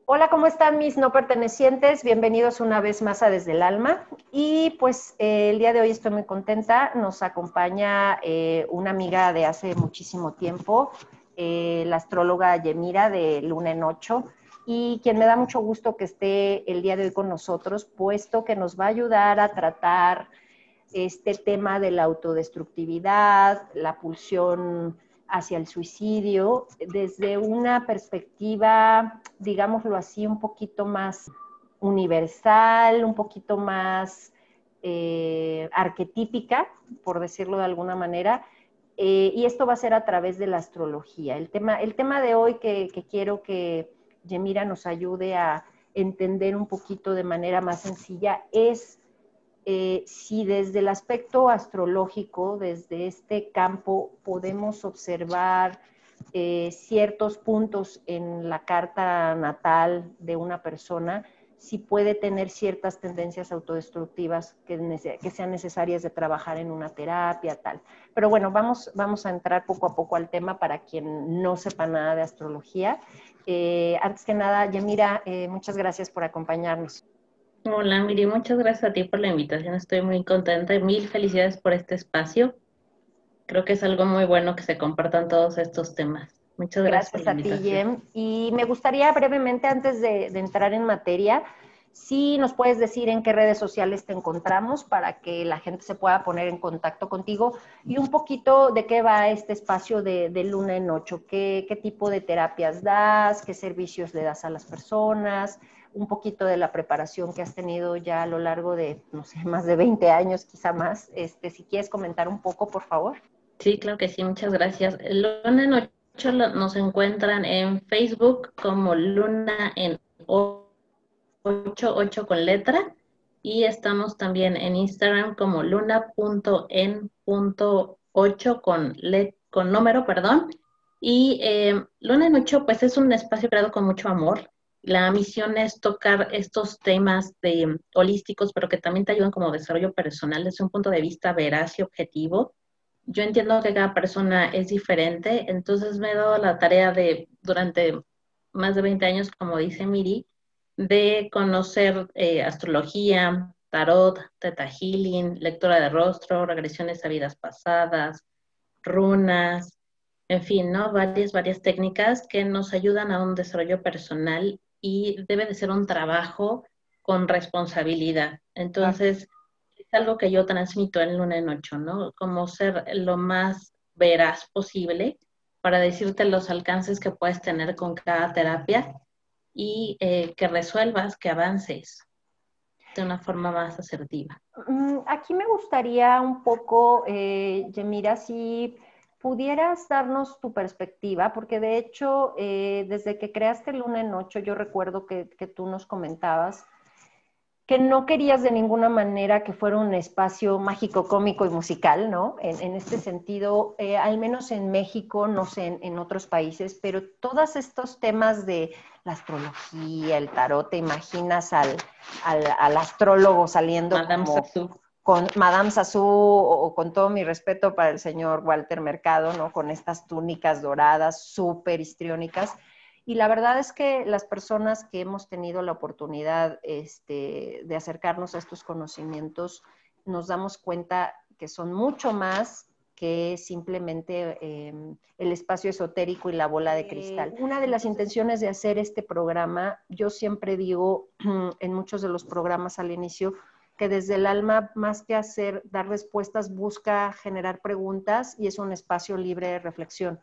Hola, ¿cómo están mis no pertenecientes? Bienvenidos una vez más a Desde el Alma. Y pues el día de hoy estoy muy contenta. Nos acompaña una amiga de hace muchísimo tiempo, la astróloga Yemira de Luna en Ocho, y quien me da mucho gusto que esté el día de hoy con nosotros, puesto que nos va a ayudar a tratar este tema de la autodestructividad, la pulsión hacia el suicidio, desde una perspectiva, digámoslo así, un poquito más universal, un poquito más arquetípica, por decirlo de alguna manera, y esto va a ser a través de la astrología. El tema de hoy que quiero que Yemira nos ayude a entender un poquito de manera más sencilla es si desde el aspecto astrológico, desde este campo, podemos observar ciertos puntos en la carta natal de una persona, si puede tener ciertas tendencias autodestructivas que sean necesarias de trabajar en una terapia, tal. Pero bueno, vamos a entrar poco a poco al tema para quien no sepa nada de astrología. Antes que nada, Yemira, muchas gracias por acompañarnos. Hola, Miri, muchas gracias a ti por la invitación. Estoy muy contenta y mil felicidades por este espacio. Creo que es algo muy bueno que se compartan todos estos temas. Muchas gracias por Gracias la a ti, invitación. Jem. Y me gustaría brevemente, antes de entrar en materia, si nos puedes decir en qué redes sociales te encontramos para que la gente se pueda poner en contacto contigo y un poquito de qué va este espacio de Luna en Ocho, qué tipo de terapias das, qué servicios le das a las personas, un poquito de la preparación que has tenido ya a lo largo de, no sé, más de 20 años, quizá más. Si quieres comentar un poco, por favor. Sí, claro que sí, muchas gracias. Luna en 8 nos encuentran en Facebook como Luna en 8 con letra, y estamos también en Instagram como luna.en.8 con número, perdón. Y Luna en 8 pues es un espacio creado con mucho amor. La misión es tocar estos temas holísticos, pero que también te ayudan como desarrollo personal desde un punto de vista veraz y objetivo. Yo entiendo que cada persona es diferente, entonces me he dado la tarea de, durante más de 20 años, como dice Miri, de conocer astrología, tarot, teta healing, lectura de rostro, regresiones a vidas pasadas, runas, en fin, ¿no? Varias técnicas que nos ayudan a un desarrollo personal y debe de ser un trabajo con responsabilidad. Claro. Entonces, es algo que yo transmito en Luna en Ocho, ¿no? Como ser lo más veraz posible para decirte los alcances que puedes tener con cada terapia y que resuelvas, que avances de una forma más asertiva. Aquí me gustaría un poco, Yemira, si pudieras darnos tu perspectiva, porque de hecho, desde que creaste Luna en Ocho, yo recuerdo que tú nos comentabas que no querías de ninguna manera que fuera un espacio mágico, cómico y musical, ¿no? En este sentido, al menos en México, no sé, en otros países, pero todos estos temas de la astrología, el tarot, te imaginas al astrólogo saliendo Madame como Sassou. con Madame Sassou o con todo mi respeto para el señor Walter Mercado, ¿no? Con estas túnicas doradas súper histriónicas. Y la verdad es que las personas que hemos tenido la oportunidad de acercarnos a estos conocimientos, nos damos cuenta que son mucho más que simplemente el espacio esotérico y la bola de cristal. Una de las intenciones de hacer este programa, yo siempre digo en muchos de los programas al inicio, que desde el alma, más que dar respuestas, busca generar preguntas y es un espacio libre de reflexión.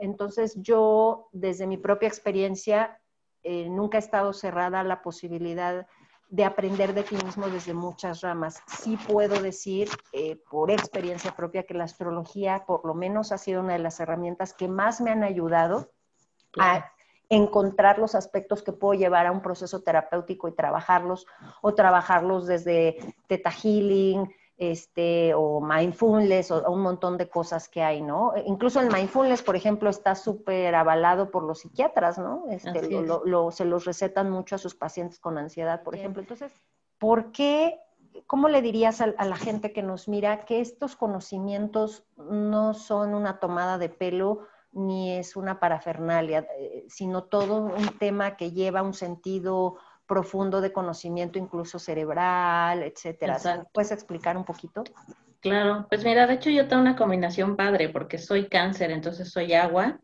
Entonces yo, desde mi propia experiencia, nunca he estado cerrada a la posibilidad de aprender de ti mismo desde muchas ramas. Sí puedo decir, por experiencia propia, que la astrología, por lo menos, ha sido una de las herramientas que más me han ayudado Claro. a encontrar los aspectos que puedo llevar a un proceso terapéutico y trabajarlos, o trabajarlos desde Theta Healing, o mindfulness, o un montón de cosas que hay, ¿no? Incluso el mindfulness, por ejemplo, está súper avalado por los psiquiatras, ¿no? Así es. Se los recetan mucho a sus pacientes con ansiedad, por ejemplo. Entonces, ¿por qué? ¿Cómo le dirías a la gente que nos mira que estos conocimientos no son una tomada de pelo, ni es una parafernalia, sino todo un tema que lleva un sentido profundo de conocimiento, incluso cerebral, etcétera. Exacto. ¿Puedes explicar un poquito? Claro, pues mira, de hecho yo tengo una combinación padre porque soy cáncer, entonces soy agua,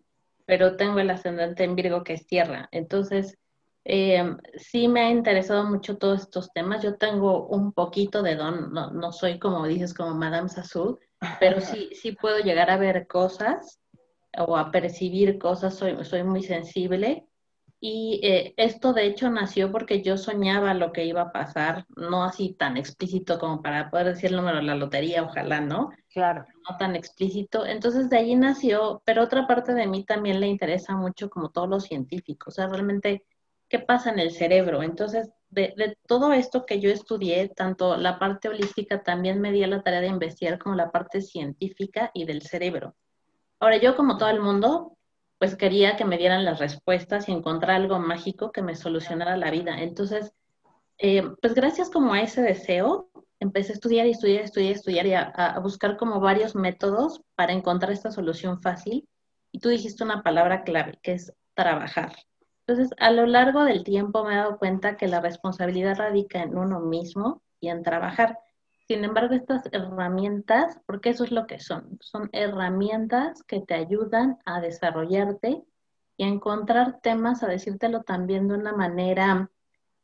pero tengo el ascendente en Virgo que es tierra. Entonces, sí me ha interesado mucho todos estos temas. Yo tengo un poquito de don, no, no soy como dices, como Madame Sassou, pero sí, sí puedo llegar a ver cosas o a percibir cosas, soy muy sensible. Y esto de hecho nació porque yo soñaba lo que iba a pasar, no así tan explícito como para poder decir el número de la lotería, ojalá, ¿no? Claro. No tan explícito. Entonces de ahí nació, pero otra parte de mí también le interesa mucho como todo lo científico, o sea, realmente qué pasa en el cerebro. Entonces, de todo esto que yo estudié, tanto la parte holística también me di a la tarea de investigar como la parte científica y del cerebro. Ahora, yo como todo el mundo, pues quería que me dieran las respuestas y encontrar algo mágico que me solucionara la vida. Entonces, pues gracias como a ese deseo, empecé a estudiar y estudiar, estudiar, estudiar y a buscar como varios métodos para encontrar esta solución fácil. Y tú dijiste una palabra clave, que es trabajar. Entonces, a lo largo del tiempo me he dado cuenta que la responsabilidad radica en uno mismo y en trabajar. Sin embargo, estas herramientas, porque eso es lo que son herramientas que te ayudan a desarrollarte y a encontrar temas, a decírtelo también de una manera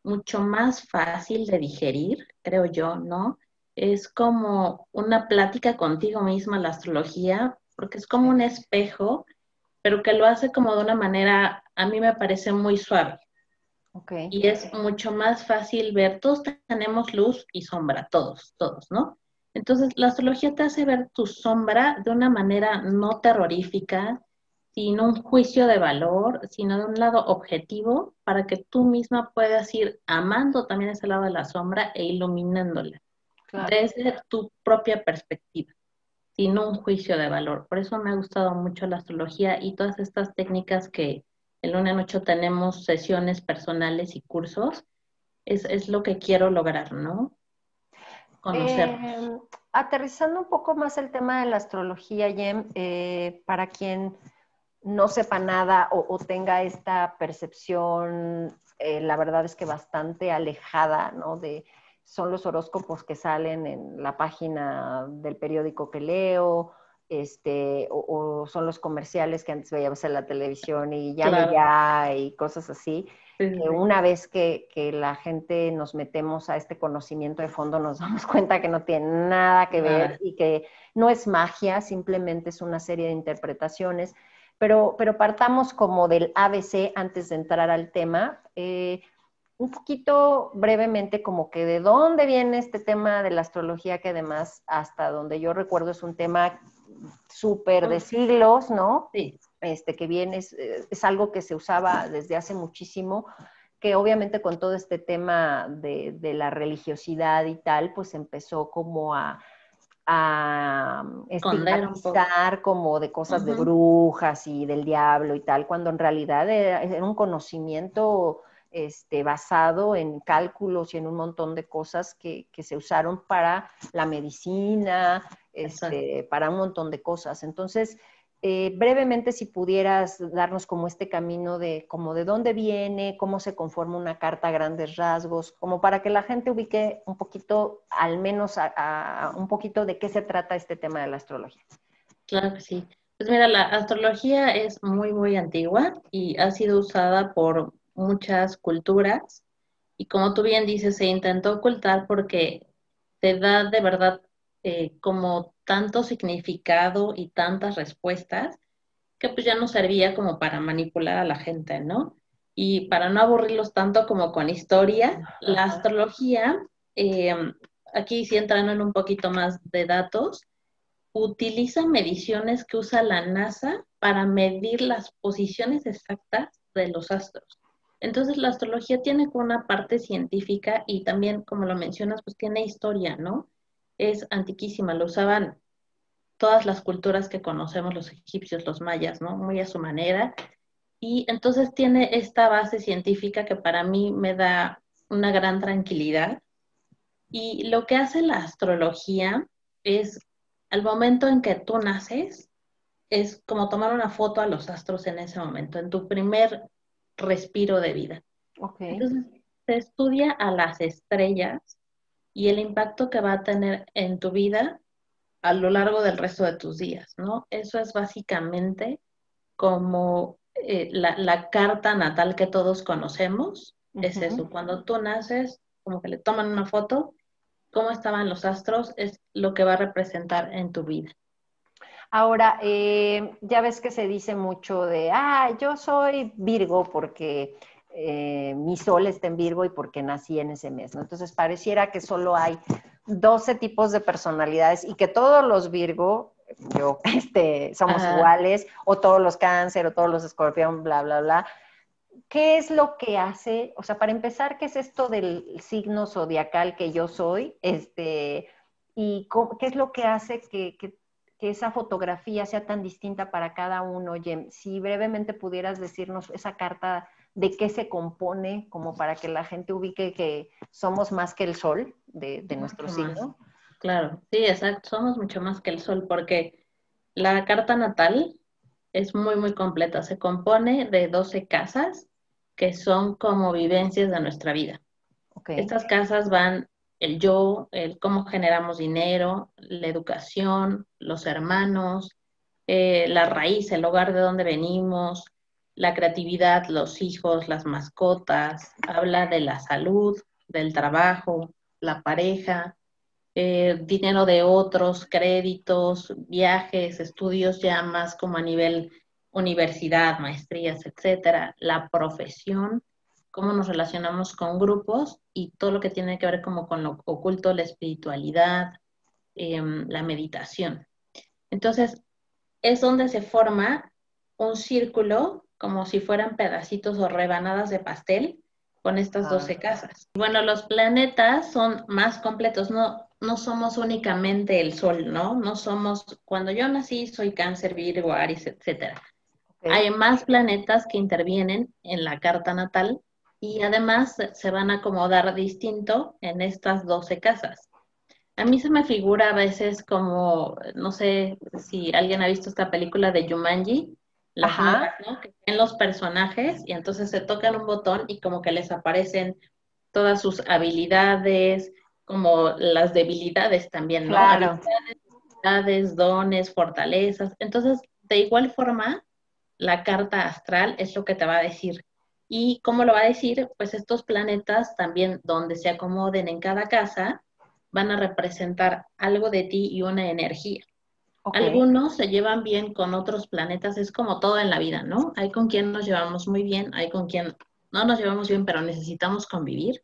mucho más fácil de digerir, creo yo, ¿no? Es como una plática contigo misma, la astrología, porque es como Sí. un espejo, pero que lo hace como de una manera, a mí me parece muy suave. Ok. Y es mucho más fácil ver, todos tenemos luz y sombra, todos, todos, ¿no? Entonces, la astrología te hace ver tu sombra de una manera no terrorífica, sin un juicio de valor, sino de un lado objetivo, para que tú misma puedas ir amando también ese lado de la sombra e iluminándola Claro. desde tu propia perspectiva, sin un juicio de valor. Por eso me ha gustado mucho la astrología y todas estas técnicas que en Luna en 8 tenemos sesiones personales y cursos, es lo que quiero lograr, ¿no? Conocernos. Eh, Aterrizando un poco más el tema de la astrología, Jem, para quien no sepa nada o tenga esta percepción, la verdad es que bastante alejada, ¿no? Son los horóscopos que salen en la página del periódico que leo, o son los comerciales que antes veíamos en la televisión y llame Claro, ya y cosas así, sí, sí, que sí. una vez que la gente nos metemos a este conocimiento de fondo nos damos cuenta que no tiene nada que ver Nada. y que no es magia, simplemente es una serie de interpretaciones. Pero partamos como del ABC antes de entrar al tema. Un poquito brevemente como que de dónde viene este tema de la astrología, que además hasta donde yo recuerdo es un tema súper de Uf, siglos, ¿no? sí, Que viene, es algo que se usaba desde hace muchísimo, que obviamente con todo este tema de la religiosidad y tal, pues empezó como a esconder un poco. estigmatizar como de cosas de Ujú, brujas y del diablo y tal, cuando en realidad era un conocimiento basado en cálculos y en un montón de cosas que se usaron para la medicina, exacto. para un montón de cosas. Entonces, brevemente, si pudieras darnos como este camino de como de dónde viene, cómo se conforma una carta a grandes rasgos, como para que la gente ubique un poquito, al menos un poquito de qué se trata este tema de la astrología. Claro que sí. Pues mira, la astrología es muy, muy antigua y ha sido usada por muchas culturas. Y como tú bien dices, se intentó ocultar porque te da de verdad como tanto significado y tantas respuestas que pues ya no servía como para manipular a la gente, ¿no? Y para no aburrirlos tanto como con historia, la Ajá, astrología, eh, aquí sí entrando en un poquito más de datos, utiliza mediciones que usa la NASA para medir las posiciones exactas de los astros. Entonces, la astrología tiene como una parte científica y también, como lo mencionas, pues tiene historia, ¿no? Es antiquísima, lo usaban todas las culturas que conocemos, los egipcios, los mayas, ¿no? Muy a su manera. Y entonces tiene esta base científica que para mí me da una gran tranquilidad. Y lo que hace la astrología es, al momento en que tú naces, es como tomar una foto a los astros en ese momento, en tu primer respiro de vida. Ok. Entonces, se estudia a las estrellas y el impacto que va a tener en tu vida a lo largo del resto de tus días, ¿no? Eso es básicamente como la carta natal que todos conocemos, es Ujú. eso. Cuando tú naces, como que le toman una foto, cómo estaban los astros, es lo que va a representar en tu vida. Ahora, ya ves que se dice mucho de, yo soy Virgo porque mi sol está en Virgo y porque nací en ese mes, ¿no? Entonces pareciera que solo hay 12 tipos de personalidades y que todos los Virgo, somos Ajá. iguales, o todos los Cáncer, o todos los Escorpión, bla, bla, bla. ¿Qué es lo que hace? O sea, para empezar, ¿qué es esto del signo zodiacal que yo soy? ¿Y qué es lo que hace que esa fotografía sea tan distinta para cada uno? Jem, si brevemente pudieras decirnos esa carta de qué se compone, como para que la gente ubique que somos más que el sol de nuestro Mucho más. signo. Claro, sí, exacto, somos mucho más que el sol porque la carta natal es muy, muy completa. Se compone de 12 casas que son como vivencias de nuestra vida. Ok, Estas casas van el yo, el cómo generamos dinero, la educación, los hermanos, la raíz, el hogar de donde venimos, la creatividad, los hijos, las mascotas, habla de la salud, del trabajo, la pareja, dinero de otros, créditos, viajes, estudios ya más como a nivel universidad, maestrías, etcétera, la profesión, cómo nos relacionamos con grupos y todo lo que tiene que ver como con lo oculto, la espiritualidad, la meditación. Entonces, es donde se forma un círculo como si fueran pedacitos o rebanadas de pastel con estas ah, 12 casas. Bueno, los planetas son más completos, no somos únicamente el Sol, ¿no? No somos, cuando yo nací soy Cáncer, Virgo, Aries, etcétera. ok. Hay más planetas que intervienen en la carta natal y además se van a acomodar distinto en estas 12 casas. A mí se me figura a veces como, no sé si alguien ha visto esta película de Jumanji, las nuevas, Ajá, ¿no? Que ven los personajes y entonces se tocan un botón y como que les aparecen todas sus habilidades, como las debilidades también, ¿no? claro. Habilidades, dones, fortalezas. Entonces, de igual forma, la carta astral es lo que te va a decir. ¿Y cómo lo va a decir? Pues estos planetas también donde se acomoden en cada casa van a representar algo de ti y una energía. Ok, Algunos se llevan bien con otros planetas, es como todo en la vida, ¿no? Hay con quien nos llevamos muy bien, hay con quien no nos llevamos bien, pero necesitamos convivir.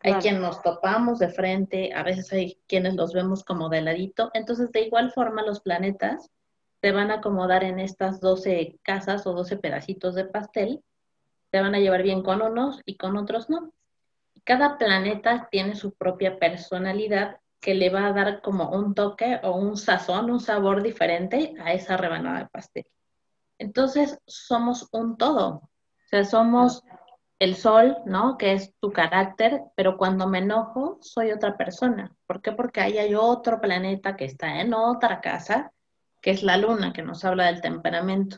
Hay claro. quien nos topamos de frente, a veces hay quienes los vemos como de ladito. Entonces, de igual forma, los planetas se van a acomodar en estas 12 casas o 12 pedacitos de pastel, se van a llevar bien con unos y con otros no. Cada planeta tiene su propia personalidad que le va a dar como un toque o un sazón, un sabor diferente a esa rebanada de pastel. Entonces, somos un todo. O sea, somos el sol, ¿no? Que es tu carácter, pero cuando me enojo, soy otra persona. ¿Por qué? Porque ahí hay otro planeta que está en otra casa, que es la luna, que nos habla del temperamento.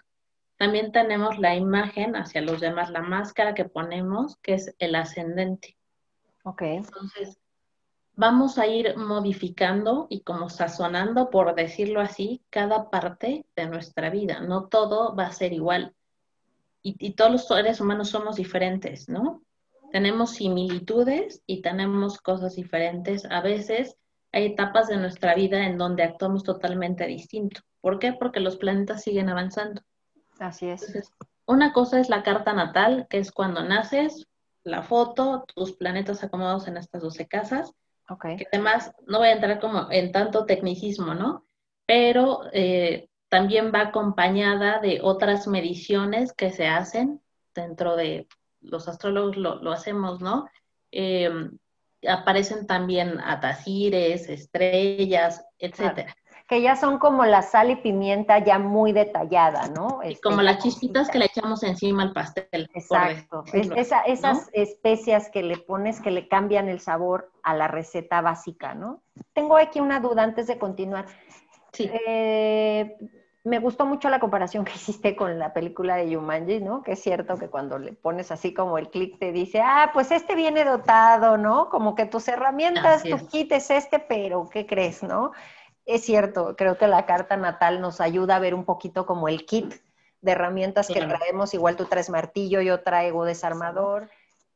También tenemos la imagen hacia los demás, la máscara que ponemos, que es el ascendente. Ok, Entonces, vamos a ir modificando y como sazonando, por decirlo así, cada parte de nuestra vida. No todo va a ser igual. Y todos los seres humanos somos diferentes, ¿no? Tenemos similitudes y tenemos cosas diferentes. A veces hay etapas de nuestra vida en donde actuamos totalmente distinto. ¿Por qué? Porque los planetas siguen avanzando. así es. Entonces, una cosa es la carta natal, que es cuando naces, la foto, tus planetas acomodados en estas 12 casas, Ok. que además no voy a entrar como en tanto tecnicismo, ¿no? Pero también va acompañada de otras mediciones que se hacen dentro de los astrólogos lo hacemos, ¿no? Eh, Aparecen también atacires, estrellas, Claro. etcétera. Que ya son como la sal y pimienta ya muy detallada, ¿no? Y como Ya las chispitas que cositas. le echamos encima al pastel, por Exacto. decirlo así, ¿no? Esas especias que le pones que le cambian el sabor a la receta básica, ¿no? Tengo aquí una duda antes de continuar. Sí. Eh, Me gustó mucho la comparación que hiciste con la película de Jumanji, ¿no? Que es cierto que cuando le pones así como el clic te dice, ah, pues este viene dotado, ¿no? Como que tus herramientas, Así tu es. kit es este, pero ¿qué crees, no? Es cierto, creo que la carta natal nos ayuda a ver un poquito como el kit de herramientas que Claro. traemos. Igual tú traes martillo, yo traigo desarmador.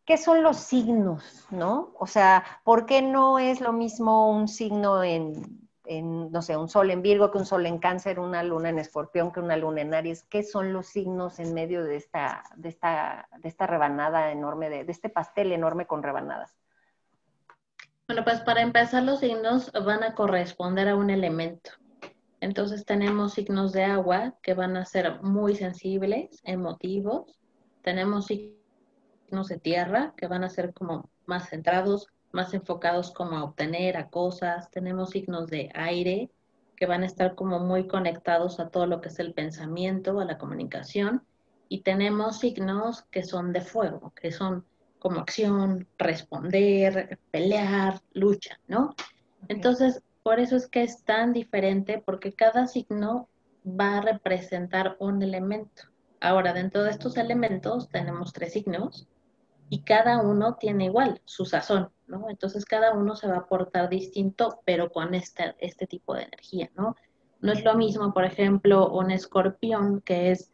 ¿Qué son los signos, no? O sea, ¿por qué no es lo mismo un signo no sé, un sol en Virgo que un sol en Cáncer, una luna en Escorpión que una luna en Aries? ¿Qué son los signos en medio de esta rebanada enorme, de este pastel enorme con rebanadas? Bueno, pues para empezar, los signos van a corresponder a un elemento. Entonces tenemos signos de agua que van a ser muy sensibles, emotivos. Tenemos signos de tierra que van a ser como más centrados, más enfocados como a obtener, a cosas. Tenemos signos de aire que van a estar como muy conectados a todo lo que es el pensamiento, a la comunicación. Y tenemos signos que son de fuego, que son como acción, responder, pelear, lucha, ¿no? Okay. Entonces, por eso es que es tan diferente, porque cada signo va a representar un elemento. Ahora, dentro de estos elementos tenemos 3 signos y cada uno tiene igual su sazón, ¿no? Entonces, cada uno se va a aportar distinto, pero con este tipo de energía, ¿no? No es lo mismo, por ejemplo, un escorpión que es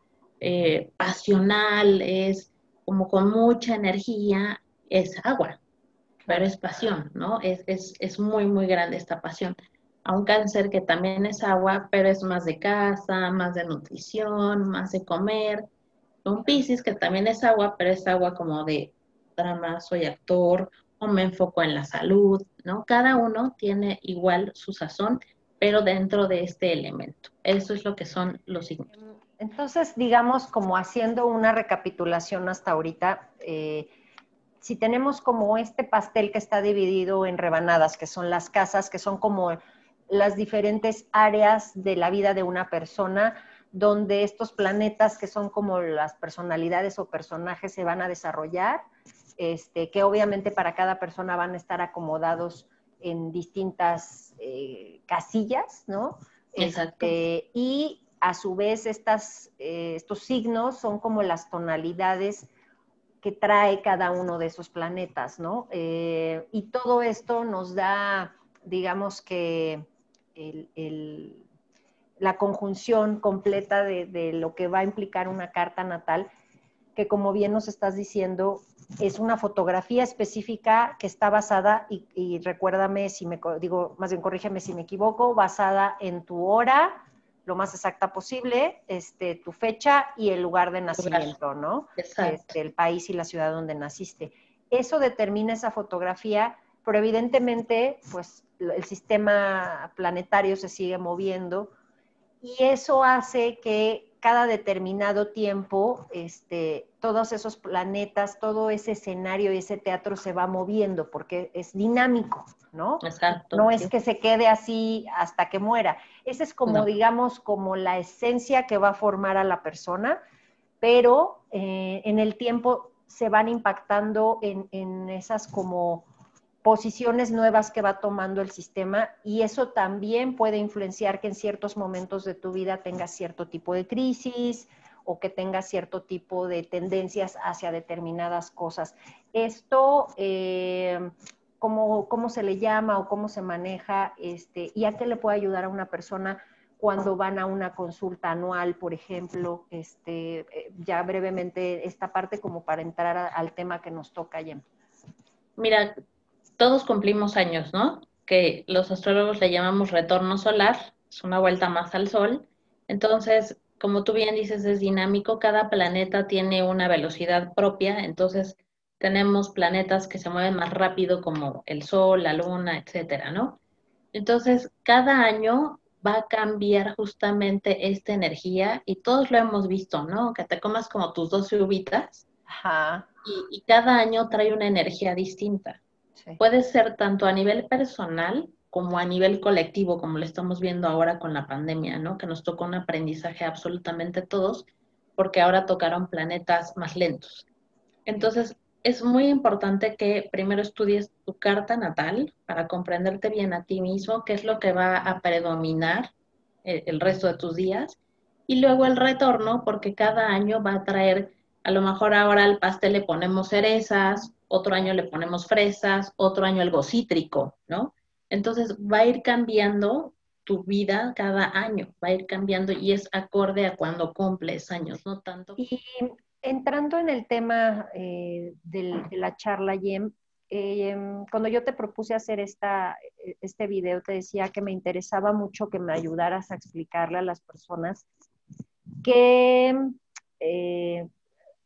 pasional, es como con mucha energía, es agua, pero Claro. es pasión, ¿no? Es muy, muy grande esta pasión. A un cáncer que también es agua, pero es más de casa, más de nutrición, más de comer. Un Piscis que también es agua, pero es agua como de drama, soy actor, o me enfoco en la salud, ¿no? Cada uno tiene igual su sazón, pero dentro de este elemento. Eso es lo que son los signos. Entonces, digamos, como haciendo una recapitulación hasta ahorita, si tenemos como este pastel que está dividido en rebanadas, que son las casas, que son como las diferentes áreas de la vida de una persona, donde estos planetas que son como las personalidades o personajes se van a desarrollar, que obviamente para cada persona van a estar acomodados en distintas casillas, ¿no? Exacto. Y a su vez estos signos son como las tonalidades que trae cada uno de esos planetas, ¿no? Y todo esto nos da, digamos que, el, el, la conjunción completa de lo que va a implicar una carta natal, que como bien nos estás diciendo, es una fotografía específica que está basada, y recuérdame si digo, más bien corrígeme si me equivoco, basada en tu hora, lo más exacta posible, tu fecha y el lugar de Lugar. nacimiento, ¿no? Exacto. El país y la ciudad donde naciste. Eso determina esa fotografía, pero evidentemente, pues el sistema planetario se sigue moviendo y eso hace que cada determinado tiempo, todos esos planetas, todo ese escenario y ese teatro se va moviendo porque es dinámico, ¿no? Exacto. No es Sí. que se quede así hasta que muera. Esa es como, No. digamos, como la esencia que va a formar a la persona, pero en el tiempo se van impactando en esas como posiciones nuevas que va tomando el sistema y eso también puede influenciar que en ciertos momentos de tu vida tengas cierto tipo de crisis o que tengas cierto tipo de tendencias hacia determinadas cosas. Esto, ¿cómo se le llama o cómo se maneja? ¿Y a qué le puede ayudar a una persona cuando van a una consulta anual, por ejemplo? Ya brevemente esta parte como para entrar al tema que nos toca, Jem. Mira, todos cumplimos años, ¿no? Que los astrólogos le llamamos retorno solar, es una vuelta más al sol. Entonces, como tú bien dices, es dinámico, cada planeta tiene una velocidad propia, entonces tenemos planetas que se mueven más rápido como el sol, la luna, etcétera, ¿no? Entonces, cada año va a cambiar justamente esta energía y todos lo hemos visto, ¿no? Que te comas como tus 12 uvitas Ajá, y cada año trae una energía distinta. sí. Puede ser tanto a nivel personal como a nivel colectivo, como lo estamos viendo ahora con la pandemia, ¿no? Que nos tocó un aprendizaje absolutamente todos, porque ahora tocaron planetas más lentos. Entonces, es muy importante que primero estudies tu carta natal para comprenderte bien a ti mismo, qué es lo que va a predominar el resto de tus días, y luego el retorno, porque cada año va a traer, a lo mejor ahora al pastel le ponemos cerezas, otro año le ponemos fresas, otro año algo cítrico, ¿no? Entonces va a ir cambiando tu vida cada año, va a ir cambiando y es acorde a cuando cumples años, no tanto. Y entrando en el tema de la charla, Jem, cuando yo te propuse hacer este video, te decía que me interesaba mucho que me ayudaras a explicarle a las personas que, eh,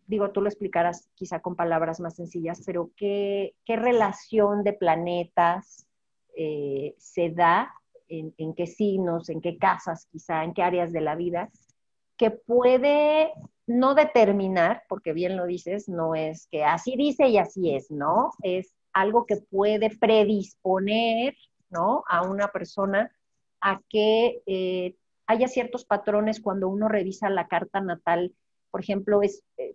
digo, tú lo explicarás quizá con palabras más sencillas, pero qué relación de planetas se da, en qué signos, en qué casas, quizá, en qué áreas de la vida, que puede no determinar, porque bien lo dices, no es que así dice y así es, ¿no? Es algo que puede predisponer, ¿no? A una persona a que haya ciertos patrones cuando uno revisa la carta natal. Por ejemplo,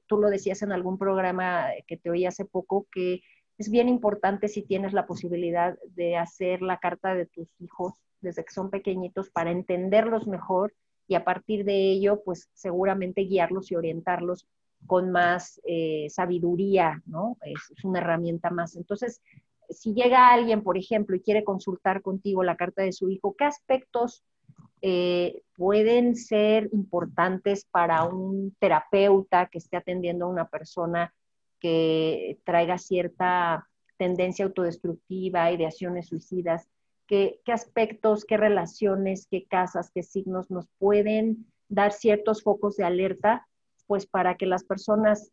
tú lo decías en algún programa que te oí hace poco, que es bien importante si tienes la posibilidad de hacer la carta de tus hijos desde que son pequeñitos para entenderlos mejor y a partir de ello, pues seguramente guiarlos y orientarlos con más sabiduría, ¿no? Es una herramienta más. Entonces, si llega alguien, por ejemplo, y quiere consultar contigo la carta de su hijo, ¿qué aspectos pueden ser importantes para un terapeuta que esté atendiendo a una persona que traiga cierta tendencia autodestructiva, ideaciones suicidas? ¿Qué aspectos, qué relaciones, qué casas, qué signos nos pueden dar ciertos focos de alerta, pues para que las personas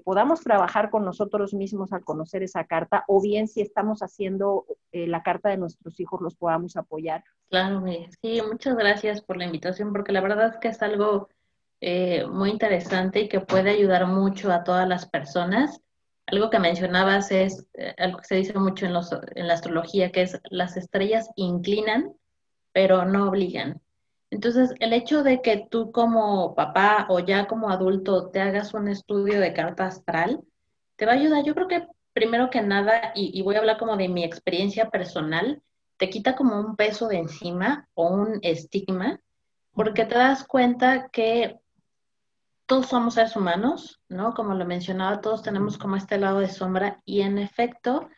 podamos trabajar con nosotros mismos al conocer esa carta, o bien si estamos haciendo la carta de nuestros hijos, los podamos apoyar? Claro, sí, muchas gracias por la invitación, porque la verdad es que es algo muy interesante y que puede ayudar mucho a todas las personas. Algo que mencionabas es algo que se dice mucho en la astrología, que es las estrellas inclinan, pero no obligan. Entonces, el hecho de que tú como papá o ya como adulto te hagas un estudio de carta astral, te va a ayudar. Yo creo que primero que nada, y voy a hablar como de mi experiencia personal, te quita como un peso de encima o un estigma, porque te das cuenta que todos somos seres humanos, ¿no? Como lo mencionaba, todos tenemos como este lado de sombra y en efecto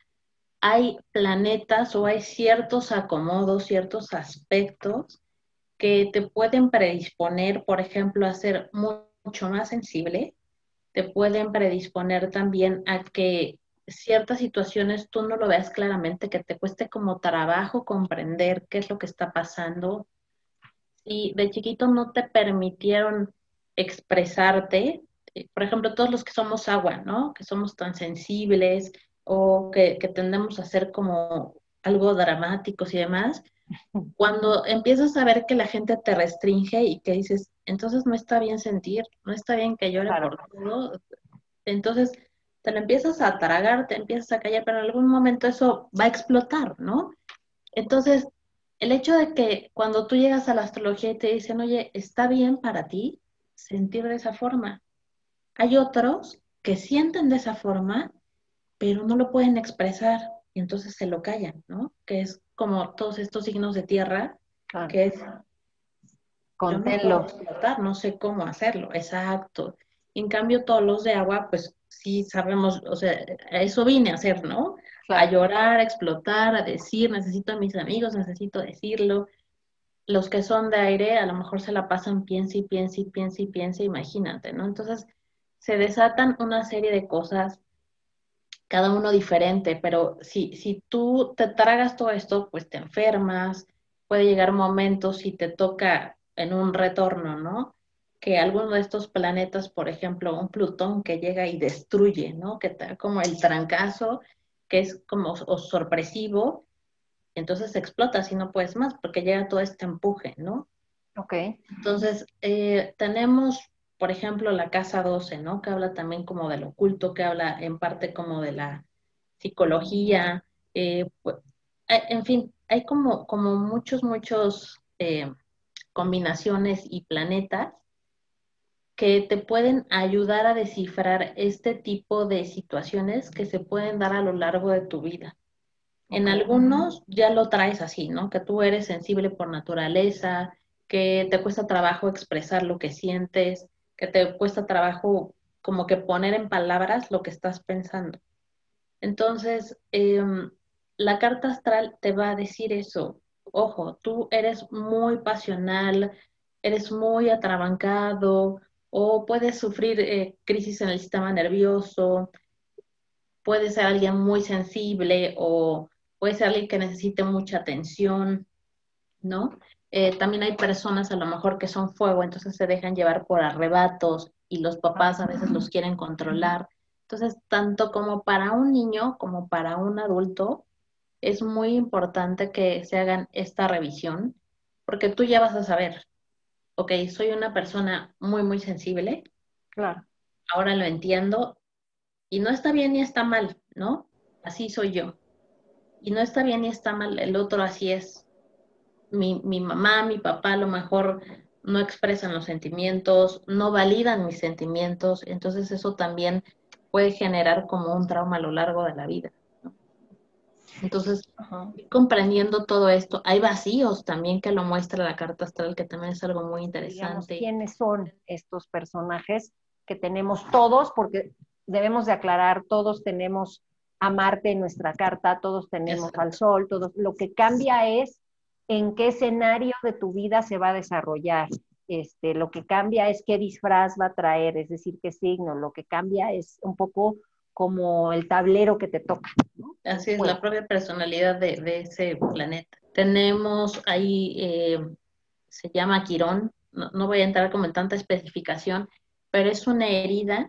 hay planetas o hay ciertos acomodos, ciertos aspectos que te pueden predisponer, por ejemplo, a ser mucho más sensible, te pueden predisponer también a que ciertas situaciones tú no lo veas claramente, que te cueste como trabajo comprender qué es lo que está pasando. Si de chiquito no te permitieron expresarte, por ejemplo, todos los que somos agua, ¿no? Que somos tan sensibles o que tendemos a ser como algo dramáticos y demás, cuando empiezas a ver que la gente te restringe y que dices, entonces no está bien sentir, no está bien que llore Claro. por todo, entonces te lo empiezas a tragar, te empiezas a callar, pero en algún momento eso va a explotar, ¿no? Entonces, el hecho de que cuando tú llegas a la astrología y te dicen, oye, está bien para ti sentir de esa forma. Hay otros que sienten de esa forma, pero no lo pueden expresar y entonces se lo callan, ¿no? Que es como todos estos signos de tierra, Claro. que es, yo no puedo Conténlo. explotar, no sé cómo hacerlo, exacto. En cambio, todos los de agua, pues sí sabemos, o sea, a eso vine a hacer, ¿no? A Claro. llorar, a explotar, a decir, necesito a mis amigos, necesito decirlo. Los que son de aire a lo mejor se la pasan piensa y piensa y piensa y piensa, imagínate, ¿no? Entonces se desatan una serie de cosas, cada uno diferente, pero si tú te tragas todo esto, pues te enfermas, puede llegar momentos si te toca en un retorno, ¿no? Que alguno de estos planetas, por ejemplo, un Plutón que llega y destruye, ¿no? Que te da como el trancazo, que es como o sorpresivo, entonces explota si no puedes más, porque llega todo este empuje, ¿no? Ok. Entonces, tenemos, por ejemplo, la casa 12, ¿no? Que habla también como del oculto, que habla en parte como de la psicología, pues, en fin, hay como muchos combinaciones y planetas que te pueden ayudar a descifrar este tipo de situaciones que se pueden dar a lo largo de tu vida. En Ok. algunos ya lo traes así, ¿no? Que tú eres sensible por naturaleza, que te cuesta trabajo expresar lo que sientes, que te cuesta trabajo como que poner en palabras lo que estás pensando. Entonces, la carta astral te va a decir eso. Ojo, tú eres muy pasional, eres muy atrabancado o puedes sufrir crisis en el sistema nervioso, puedes ser alguien muy sensible o puede ser alguien que necesite mucha atención, ¿no? También hay personas a lo mejor que son fuego, entonces se dejan llevar por arrebatos y los papás a veces los quieren controlar. Entonces, tanto como para un niño como para un adulto, es muy importante que se hagan esta revisión, porque tú ya vas a saber, ok, soy una persona muy, muy sensible, Claro. ahora lo entiendo, y no está bien ni está mal, ¿no? Así soy yo. Y no está bien ni está mal, el otro así es. Mi mamá, mi papá a lo mejor no expresan los sentimientos, no validan mis sentimientos, entonces eso también puede generar como un trauma a lo largo de la vida, ¿no? Entonces, Ajá. comprendiendo todo esto, hay vacíos también que lo muestra la carta astral, que también es algo muy Digamos, interesante. quiénes son estos personajes que tenemos todos, porque debemos de aclarar, todos tenemos a Marte en nuestra carta, todos tenemos al Exacto. Sol, todos. Lo que cambia es en qué escenario de tu vida se va a desarrollar. Lo que cambia es qué disfraz va a traer, es decir, qué signo. Lo que cambia es un poco como el tablero que te toca, ¿no? Así es, Bueno, la propia personalidad de ese planeta. Tenemos ahí, se llama Quirón, no voy a entrar como en tanta especificación, pero es una herida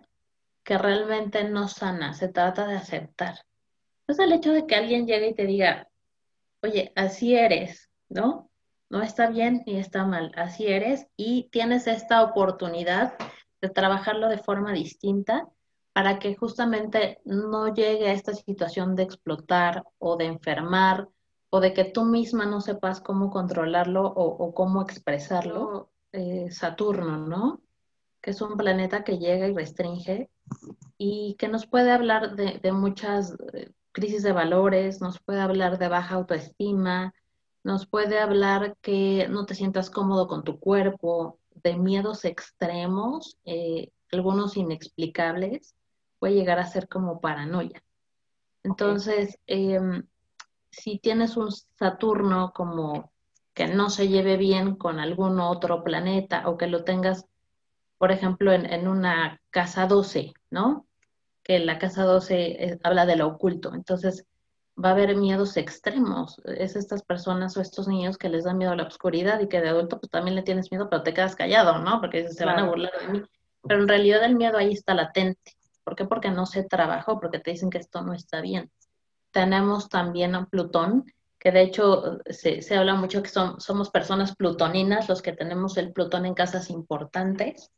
que realmente no sana, se trata de aceptar. Pues el hecho de que alguien llegue y te diga, oye, así eres, ¿no? No está bien ni está mal, así eres y tienes esta oportunidad de trabajarlo de forma distinta para que justamente no llegue a esta situación de explotar o de enfermar o de que tú misma no sepas cómo controlarlo o cómo expresarlo. Saturno, ¿no? Que es un planeta que llega y restringe y que nos puede hablar de muchas crisis de valores, nos puede hablar de baja autoestima, nos puede hablar que no te sientas cómodo con tu cuerpo, de miedos extremos, algunos inexplicables, puede llegar a ser como paranoia. ok. Entonces, si tienes un Saturno como que no se lleve bien con algún otro planeta o que lo tengas, por ejemplo, en una casa 12, ¿no? Que la casa 12 habla de lo oculto. Entonces, va a haber miedos extremos. Es estas personas o estos niños que les da miedo a la oscuridad y que de adulto pues también le tienes miedo, pero te quedas callado, ¿no? Porque dices, se van a Claro. burlar de mí. Pero en realidad el miedo ahí está latente. ¿Por qué? Porque no se trabajó, porque te dicen que esto no está bien. Tenemos también a Plutón, que de hecho se habla mucho que somos personas plutoninas, los que tenemos el Plutón en casas importantes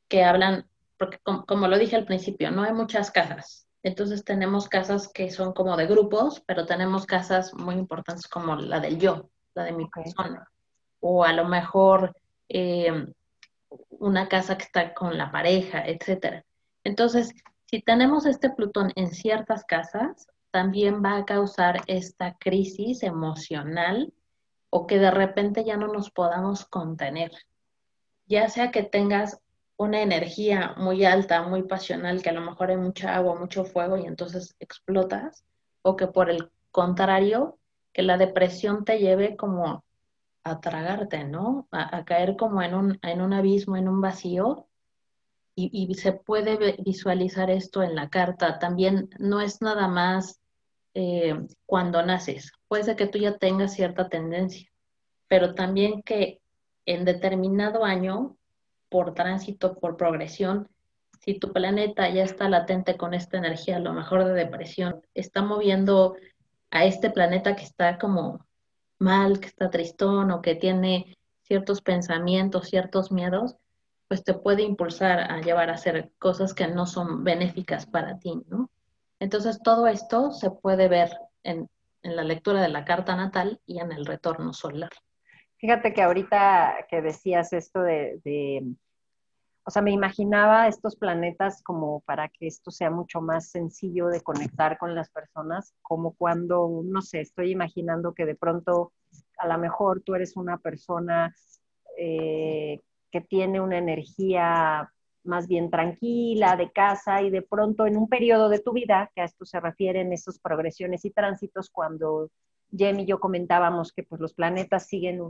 que hablan, porque como lo dije al principio, no hay muchas casas. Entonces tenemos casas que son como de grupos, pero tenemos casas muy importantes como la del yo, la de mi Ok. persona. O a lo mejor eh, una casa que está con la pareja, etcétera. Entonces, si tenemos este Plutón en ciertas casas, también va a causar esta crisis emocional o que de repente ya no nos podamos contener, ya sea que tengas una energía muy alta, muy pasional, que a lo mejor hay mucha agua, mucho fuego y entonces explotas, o que por el contrario, que la depresión te lleve como a tragarte, ¿no? A caer como en un abismo, en un vacío, y se puede visualizar esto en la carta. También no es nada más cuando naces, puede ser que tú ya tengas cierta tendencia, pero también que en determinado año, por tránsito, por progresión, si tu planeta ya está latente con esta energía, a lo mejor de depresión, está moviendo a este planeta que está como mal, que está tristón o que tiene ciertos pensamientos, ciertos miedos, pues te puede impulsar a llevar a hacer cosas que no son benéficas para ti, ¿no? Entonces todo esto se puede ver en la lectura de la carta natal y en el retorno solar. Fíjate que ahorita que decías esto o sea, me imaginaba estos planetas como para que esto sea mucho más sencillo de conectar con las personas, como cuando, no sé, estoy imaginando que de pronto a lo mejor tú eres una persona que tiene una energía más bien tranquila, de casa, y de pronto en un periodo de tu vida, que a esto se refieren esas progresiones y tránsitos, cuando Jem y yo comentábamos que pues los planetas siguen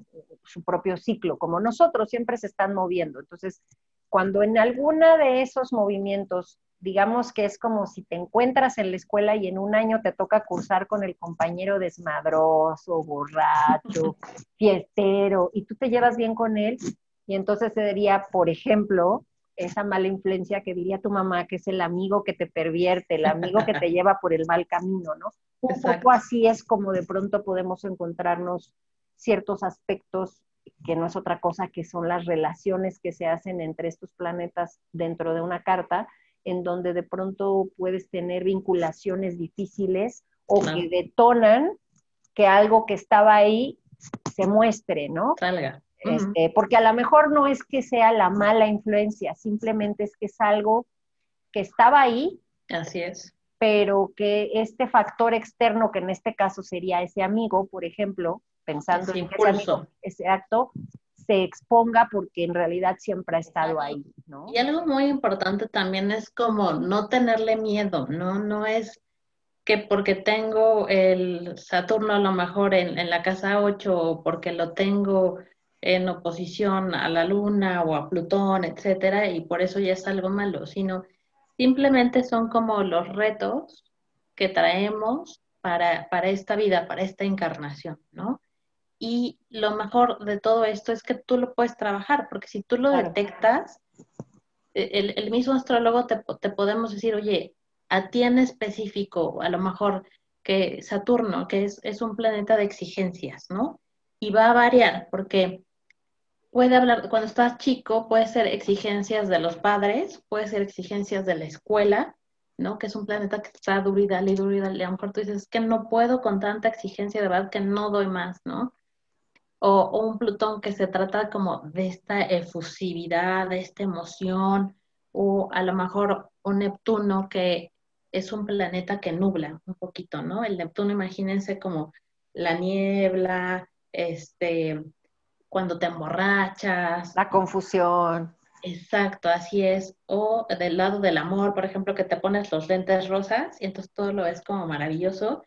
su propio ciclo, como nosotros, siempre se están moviendo. Entonces, cuando en alguna de esos movimientos, digamos que es como si te encuentras en la escuela y en un año te toca cursar con el compañero desmadroso, borracho, fiestero, y tú te llevas bien con él, y entonces sería, por ejemplo, esa mala influencia que diría tu mamá, que es el amigo que te pervierte, el amigo que te lleva por el mal camino, ¿no? Un poco Exacto. así es como de pronto podemos encontrarnos ciertos aspectos que no es otra cosa que son las relaciones que se hacen entre estos planetas dentro de una carta, en donde de pronto puedes tener vinculaciones difíciles o que Claro. detonan que algo que estaba ahí se muestre, ¿no? Salga. Porque a lo mejor no es que sea la mala influencia, simplemente es que es algo que estaba ahí, Así es. pero que este factor externo, que en este caso sería ese amigo, por ejemplo, pensando Ese en que ese amigo, impulso. ese acto, se exponga porque en realidad siempre ha estado Exacto. ahí, ¿no? Y algo muy importante también es como no tenerle miedo, ¿no? No es que porque tengo el Saturno a lo mejor en la casa 8 o porque lo tengo en oposición a la Luna o a Plutón, etcétera, y por eso ya es algo malo, sino simplemente son como los retos que traemos para esta vida, para esta encarnación, ¿no? Y lo mejor de todo esto es que tú lo puedes trabajar, porque si tú lo Claro. detectas, el mismo astrólogo te podemos decir, oye, a ti en específico, a lo mejor que Saturno, que es un planeta de exigencias, ¿no? Y va a variar, porque puede hablar, cuando estás chico, puede ser exigencias de los padres, puede ser exigencias de la escuela, ¿no? Que es un planeta que está duro y duro y a lo mejor tú dices, es que no puedo con tanta exigencia, de verdad que no doy más, ¿no? O un Plutón que se trata como de esta efusividad, de esta emoción, o a lo mejor un Neptuno que es un planeta que nubla un poquito, ¿no? El Neptuno, imagínense como la niebla, cuando te emborrachas. La confusión. Exacto, así es. O del lado del amor, por ejemplo, que te pones los lentes rosas y entonces todo lo ves como maravilloso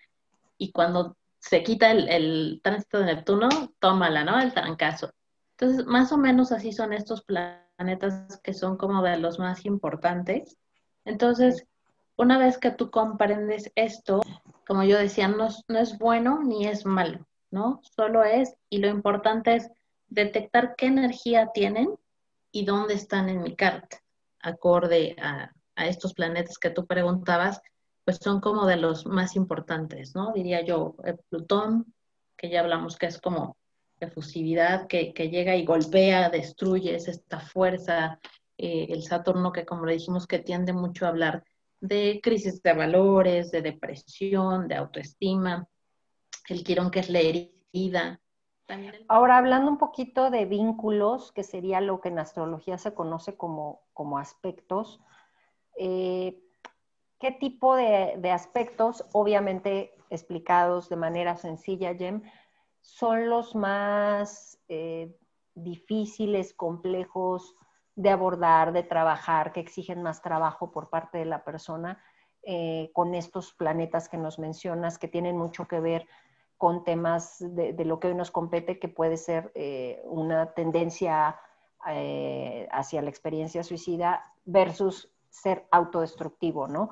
y cuando se quita el tránsito de Neptuno, tómala, ¿no? El trancazo. Entonces, más o menos así son estos planetas que son como de los más importantes. Entonces, una vez que tú comprendes esto, como yo decía, no es bueno ni es malo, ¿no? Solo es, y lo importante es detectar qué energía tienen y dónde están en mi carta, acorde a estos planetas que tú preguntabas, pues son como de los más importantes, ¿no? Diría yo, Plutón, que ya hablamos que es como efusividad, que llega y golpea, destruye, es esta fuerza, el Saturno, que como le dijimos, que tiende mucho a hablar de crisis de valores, de depresión, de autoestima, el Quirón, que es la herida. También Ahora, hablando un poquito de vínculos, que sería lo que en astrología se conoce como aspectos, eh, ¿qué tipo de aspectos, obviamente explicados de manera sencilla, Jem, son los más difíciles, complejos de abordar, de trabajar, que exigen más trabajo por parte de la persona con estos planetas que nos mencionas, que tienen mucho que ver con temas de lo que hoy nos compete, que puede ser una tendencia hacia la experiencia suicida versus ser autodestructivo, ¿no?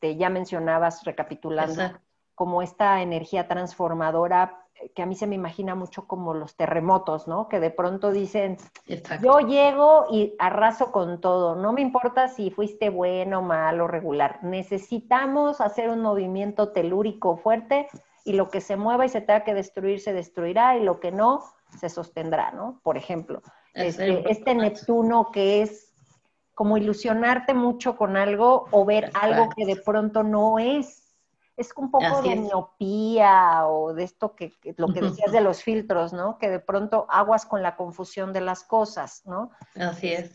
Ya mencionabas, recapitulando, Exacto, como esta energía transformadora que a mí se me imagina mucho como los terremotos, ¿no? Que de pronto dicen, exacto. yo llego y arraso con todo, no me importa si fuiste bueno, malo, regular, necesitamos hacer un movimiento telúrico fuerte y lo que se mueva y se tenga que destruir, se destruirá y lo que no, se sostendrá, ¿no? Por ejemplo, este Neptuno que es como ilusionarte mucho con algo o ver algo que Exacto. de pronto no es. Es un poco Así de es. miopía o de esto que lo que decías de los filtros, ¿no? Que de pronto aguas con la confusión de las cosas, ¿no? Así es.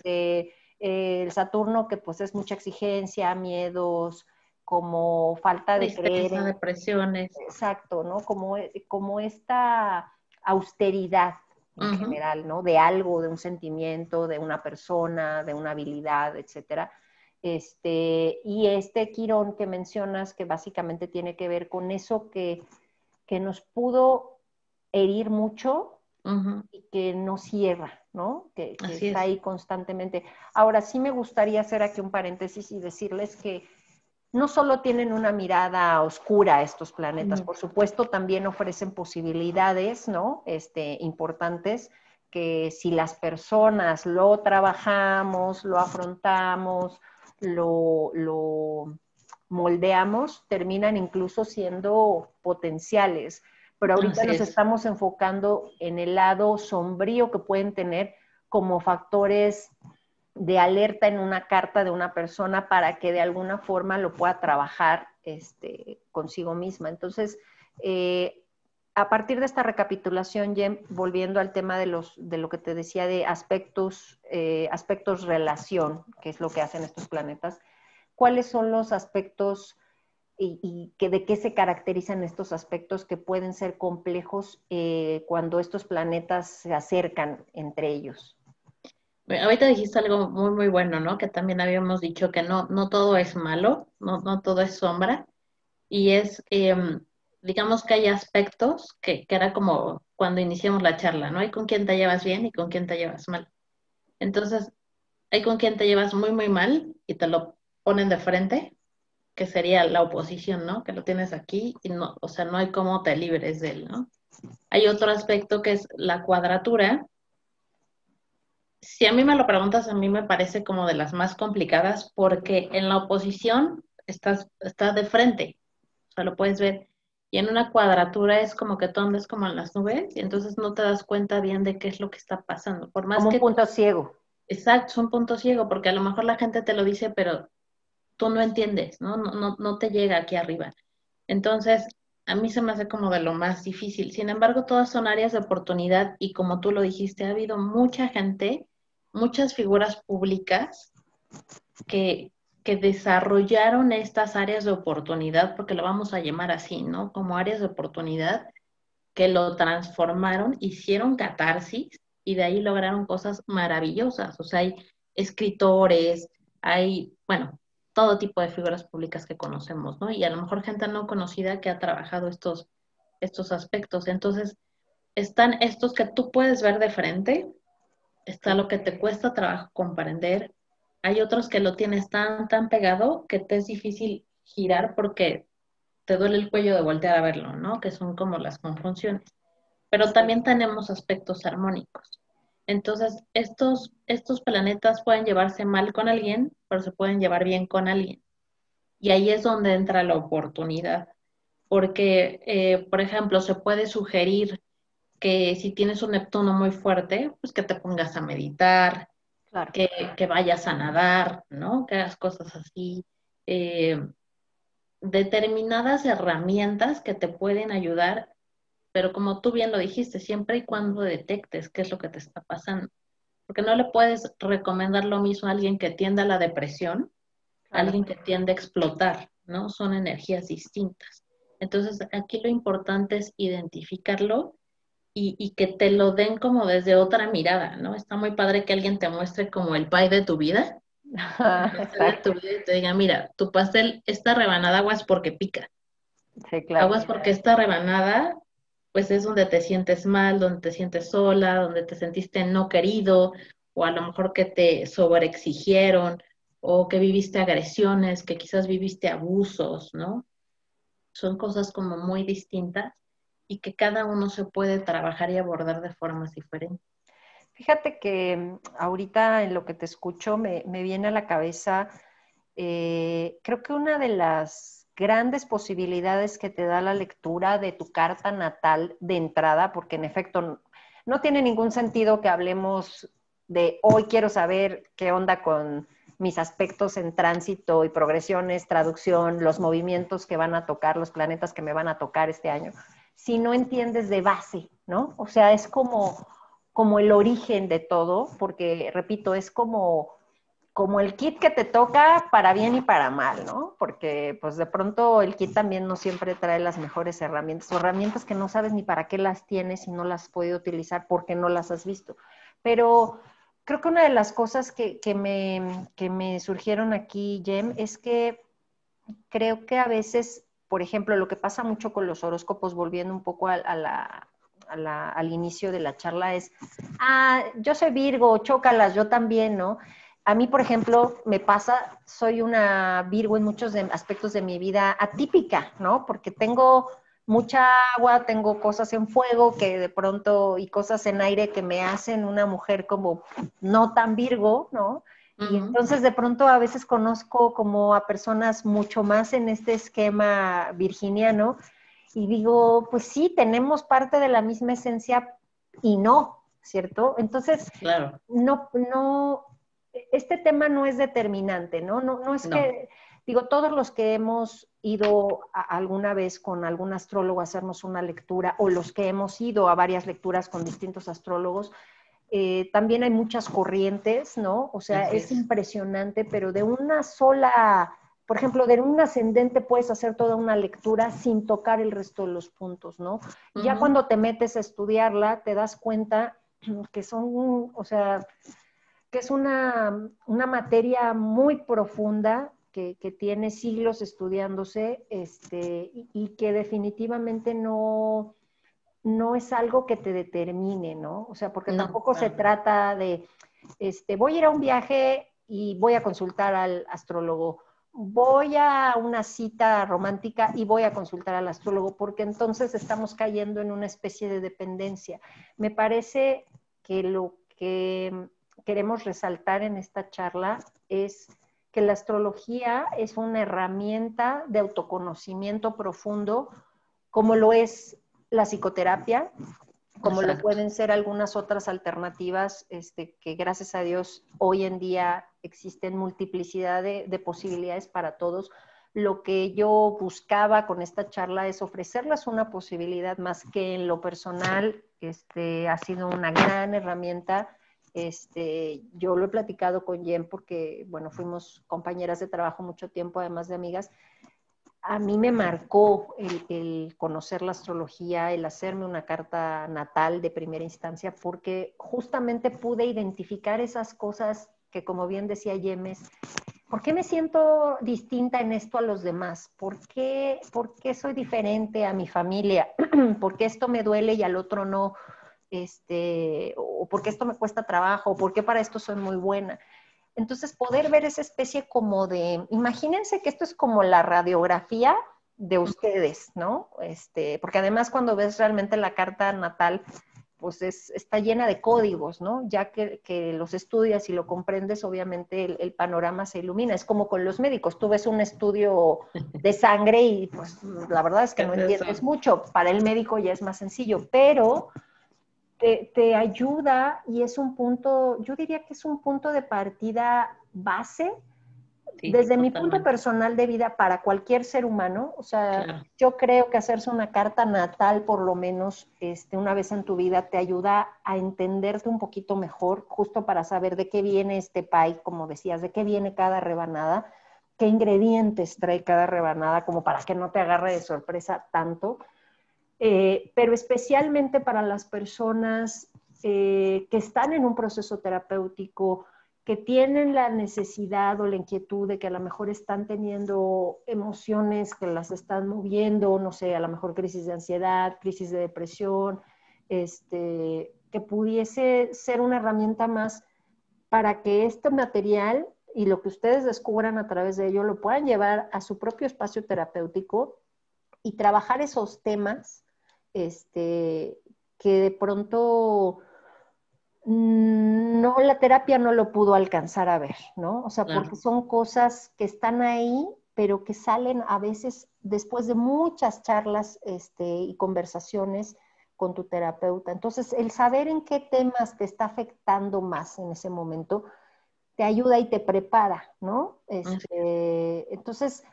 El Saturno que pues es mucha exigencia, miedos, como falta de creer Tristeza, en, depresiones. exacto, ¿no? Como esta austeridad. en general, ¿no? De algo, de un sentimiento, de una persona, de una habilidad, etcétera. Y este Quirón que mencionas, que básicamente tiene que ver con eso que nos pudo herir mucho y que no cierra, ¿no? Que Así está es. ahí constantemente. Ahora, sí me gustaría hacer aquí un paréntesis y decirles que no solo tienen una mirada oscura estos planetas, por supuesto también ofrecen posibilidades, ¿no? Importantes que si las personas lo trabajamos, lo afrontamos, lo moldeamos, terminan incluso siendo potenciales. Pero ahorita Así nos es. estamos enfocando en el lado sombrío que pueden tener como factores de alerta en una carta de una persona para que de alguna forma lo pueda trabajar consigo misma. Entonces, a partir de esta recapitulación, Jem, volviendo al tema de lo que te decía de aspectos relación, que es lo que hacen estos planetas, ¿cuáles son los aspectos de qué se caracterizan estos aspectos que pueden ser complejos cuando estos planetas se acercan entre ellos? Ahorita dijiste algo muy, muy bueno, ¿no? Que también habíamos dicho que no todo es malo, no todo es sombra. Y es, digamos que hay aspectos que era como cuando iniciamos la charla, ¿no? Hay con quién te llevas bien y con quién te llevas mal. Entonces, hay con quién te llevas muy, muy mal y te lo ponen de frente, que sería la oposición, ¿no? Que lo tienes aquí y no, o sea, no hay cómo te libres de él, ¿no? Hay otro aspecto que es la cuadratura. Si a mí me lo preguntas, a mí me parece como de las más complicadas porque en la oposición estás de frente, o sea, lo puedes ver. Y en una cuadratura es como que tú andas como en las nubes y entonces no te das cuenta bien de qué es lo que está pasando. Por más Como un que, punto ciego. exacto, es un punto ciego, porque a lo mejor la gente te lo dice, pero tú no entiendes, ¿no? No te llega aquí arriba. Entonces, a mí se me hace como de lo más difícil. Sin embargo, todas son áreas de oportunidad y como tú lo dijiste, ha habido mucha gente, muchas figuras públicas que, que desarrollaron estas áreas de oportunidad, porque lo vamos a llamar así, ¿no? Como áreas de oportunidad, que lo transformaron, hicieron catarsis y de ahí lograron cosas maravillosas. O sea, hay escritores, hay, bueno, todo tipo de figuras públicas que conocemos, ¿no? Y a lo mejor gente no conocida que ha trabajado estos aspectos. Entonces, están estos que tú puedes ver de frente, está Sí. lo que te cuesta trabajo comprender, hay otros que lo tienes tan pegado que te es difícil girar porque te duele el cuello de voltear a verlo, ¿no? Que son como las conjunciones. Pero también tenemos aspectos armónicos. Entonces, estos planetas pueden llevarse mal con alguien, pero se pueden llevar bien con alguien. Y ahí es donde entra la oportunidad. Porque, por ejemplo, se puede sugerir que si tienes un Neptuno muy fuerte, pues que te pongas a meditar, Claro. que vayas a nadar, ¿no? Que hagas cosas así. Eh, Determinadas herramientas que te pueden ayudar, pero como tú bien lo dijiste, siempre y cuando detectes qué es lo que te está pasando. Porque no le puedes recomendar lo mismo a alguien que tiende a la depresión, a Claro. alguien que tiende a explotar, ¿no? Son energías distintas. Entonces, aquí lo importante es identificarlo y que te lo den como desde otra mirada, ¿no? Está muy padre que alguien te muestre como el pie de tu vida, el pastel de tu Exacto. vida y te diga, mira, tu pastel, esta rebanada aguas porque pica, Sí, claro. aguas porque esta rebanada, pues es donde te sientes mal, donde te sientes sola, donde te sentiste no querido, o a lo mejor que te sobreexigieron, o que viviste agresiones, que quizás viviste abusos, ¿no? Son cosas como muy distintas y que cada uno se puede trabajar y abordar de formas diferentes. Fíjate que ahorita en lo que te escucho me viene a la cabeza, creo que una de las grandes posibilidades que te da la lectura de tu carta natal de entrada, porque en efecto no tiene ningún sentido que hablemos de hoy quiero saber qué onda con mis aspectos en tránsito y progresiones, traducción, los movimientos que van a tocar, los planetas que me van a tocar este año, si no entiendes de base, ¿no? O sea, es como el origen de todo, porque, repito, es como como el kit que te toca para bien y para mal, ¿no? Porque pues de pronto el kit también no siempre trae las mejores herramientas, o herramientas que no sabes ni para qué las tienes y no las has podido utilizar porque no las has visto. Pero creo que una de las cosas que me surgieron aquí, Jem, es que creo que a veces, por ejemplo, lo que pasa mucho con los horóscopos, volviendo un poco al inicio de la charla, es, yo soy Virgo, chócalas, yo también, ¿no? A mí, por ejemplo, me pasa, soy una Virgo en muchos aspectos de mi vida atípica, ¿no? Porque tengo mucha agua, tengo cosas en fuego que de pronto y cosas en aire que me hacen una mujer como no tan Virgo, ¿no? Y Ujú. entonces de pronto a veces conozco como a personas mucho más en este esquema virginiano y digo, pues sí, tenemos parte de la misma esencia y no, ¿cierto? Entonces, Claro, no, este tema no es determinante, ¿no? No es no, que, digo, todos los que hemos ido alguna vez con algún astrólogo a hacernos una lectura o los que hemos ido a varias lecturas con distintos astrólogos, también hay muchas corrientes, ¿no? O sea, así es es. impresionante, pero de una sola, por ejemplo, de un ascendente puedes hacer toda una lectura sin tocar el resto de los puntos, ¿no? Ya Ujú. cuando te metes a estudiarla, te das cuenta que son, o sea, que es una materia muy profunda que tiene siglos estudiándose y que definitivamente no es algo que te determine, ¿no? O sea, porque No, tampoco se para nada. trata de, voy a ir a un viaje y voy a consultar al astrólogo, voy a una cita romántica y voy a consultar al astrólogo, porque entonces estamos cayendo en una especie de dependencia. Me parece que lo que queremos resaltar en esta charla es que la astrología es una herramienta de autoconocimiento profundo, como lo es la psicoterapia, como lo Exacto. pueden ser algunas otras alternativas, que gracias a Dios hoy en día existen multiplicidad de posibilidades para todos. Lo que yo buscaba con esta charla es ofrecerles una posibilidad más que en lo personal, ha sido una gran herramienta. Yo lo he platicado con Jen porque, bueno, fuimos compañeras de trabajo mucho tiempo, además de amigas. A mí me marcó el conocer la astrología, el hacerme una carta natal de primera instancia, porque justamente pude identificar esas cosas que, como bien decía Yemes, ¿por qué me siento distinta en esto a los demás? ¿Por qué soy diferente a mi familia? ¿Por qué esto me duele y al otro no? O por qué esto me cuesta trabajo, o por qué para esto soy muy buena. Entonces, poder ver esa especie como de, imagínense que esto es como la radiografía de ustedes, ¿no? Porque además cuando ves realmente la carta natal, pues está llena de códigos, ¿no? Ya que los estudias y lo comprendes, obviamente el panorama se ilumina. Es como con los médicos, tú ves un estudio de sangre y pues la verdad es que ¿Qué no es entiendes eso? mucho. Para el médico ya es más sencillo, pero te ayuda y es un punto, yo diría que es un punto de partida base Sí, desde mi punto totalmente. personal de vida para cualquier ser humano. O sea, Claro. yo creo que hacerse una carta natal, por lo menos una vez en tu vida, te ayuda a entenderte un poquito mejor, justo para saber de qué viene este pie, como decías, de qué viene cada rebanada, qué ingredientes trae cada rebanada, como para que no te agarre de sorpresa tanto. Pero especialmente para las personas que están en un proceso terapéutico, que tienen la necesidad o la inquietud de que a lo mejor están teniendo emociones que las están moviendo, no sé, a lo mejor crisis de ansiedad, crisis de depresión, que pudiese ser una herramienta más para que este material y lo que ustedes descubran a través de ello lo puedan llevar a su propio espacio terapéutico y trabajar esos temas que de pronto no, la terapia no lo pudo alcanzar a ver, ¿no? O sea, porque Claro. son cosas que están ahí, pero que salen a veces después de muchas charlas y conversaciones con tu terapeuta. Entonces, el saber en qué temas te está afectando más en ese momento te ayuda y te prepara, ¿no? Entonces,